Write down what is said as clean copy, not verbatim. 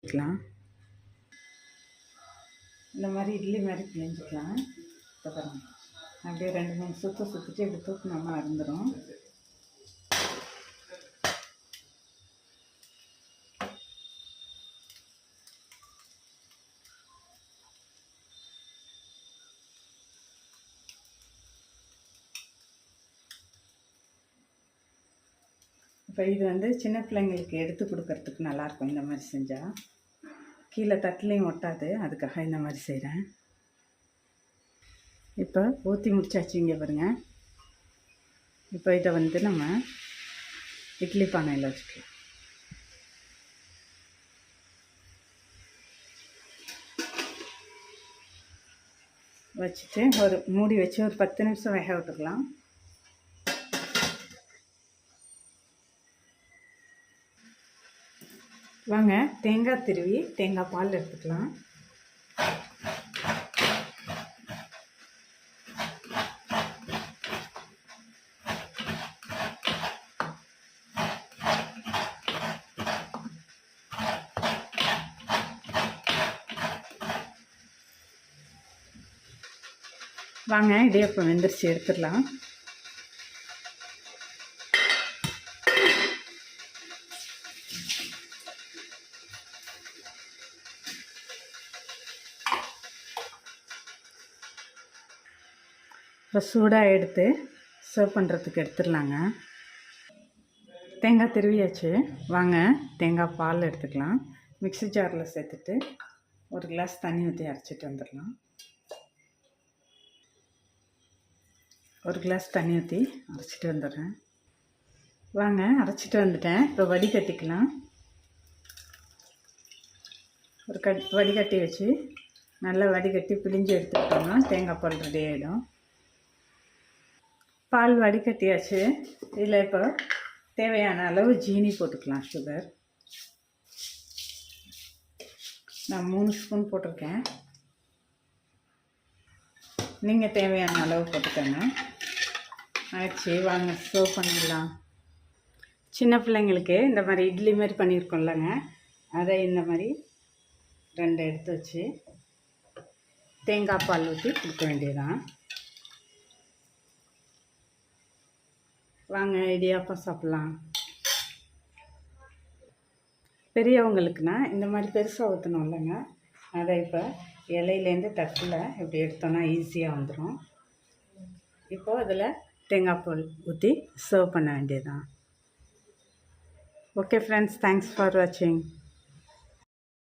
பிழிஞ்சிக்கலாம். இந்த மாதிரி இட்லி மாதிரி பிழிஞ்சிக்கலாம். அப்புறம் அப்படியே 2-3 சுற்றிட்டு இப்படி தூக்கினோமா இருந்துடும். இப்போ இது சின்ன பிள்ளைங்களுக்கு எடுத்து கொடுக்கறதுக்கு நல்லாயிருக்கும். இந்த மாதிரி செஞ்சால் கீழே தட்டுலையும் ஒட்டாது, அதுக்காக இந்த மாதிரி செய்கிறேன். இப்போ ஊற்றி முடிச்சாச்சு. இங்கே பாருங்கள். இப்போ இதை நம்ம இட்லி பானையில் வச்சுக்கலாம். வச்சுட்டு ஒரு மூடி வச்சு ஒரு 10 நிமிஷம் வேக விட்டுக்கலாம். வாங்க தேங்காய் திருவி தேங்காய் பால் எடுத்துக்கலாம். வாங்க இடியாப்பம் வெந்துருச்சு, எடுத்துடலாம். இப்போ சூடாக எடுத்து சர்வ் பண்ணுறதுக்கு எடுத்துடலாங்க. தேங்காய் திருவியாச்சு. வாங்க தேங்காய் பால் எடுத்துக்கலாம். மிக்ஸி ஜாரில் சேர்த்துட்டு ஒரு கிளாஸ் தண்ணி ஊற்றி அரைச்சிட்டு வந்துடலாம். ஒரு கிளாஸ் தண்ணி ஊற்றி அரைச்சிட்டு வந்துடுறேன். வாங்க அரைச்சிட்டு வந்துட்டேன். இப்போ வடிகட்டிக்கலாம். ஒரு வடிகட்டி வச்சு நல்லா வடிகட்டி பிழிஞ்சு எடுத்துக்கிட்டோம்னா தேங்காய் பால் ரெடி ஆகிடும். பால் வடிகட்டியாச்சு. இதில் இப்போ தேவையான அளவு ஜீனி போட்டுக்கலாம். சுகர் நான் 3 ஸ்பூன் போட்டிருக்கேன். நீங்கள் தேவையான அளவு போட்டுக்கோங்க. ஆச்சு, வாங்க சர்வ் பண்ணிடலாம். சின்ன பிள்ளைங்களுக்கு இந்த மாதிரி இட்லி மாதிரி பண்ணியிருக்கோம்லங்க, அதை இந்த மாதிரி 2 எடுத்து வச்சு தேங்காய் பால் ஊற்றி கொடுக்க வேண்டியதான். வாங்க இடியாப்பம் சாப்பிட்லாம். பெரியவங்களுக்குன்னா இந்த மாதிரி பெருசாக ஊற்றணும் இல்லைங்க, அதை இப்போ இலையிலேருந்து தட்டில் இப்படி எடுத்தோன்னா ஈஸியாக வந்துடும். இப்போது அதில் தேங்காய் பால் ஊற்றி சர்வ் பண்ண வேண்டியதான். ஓகே ஃப்ரெண்ட்ஸ், தேங்க்ஸ் ஃபார் வாட்சிங்.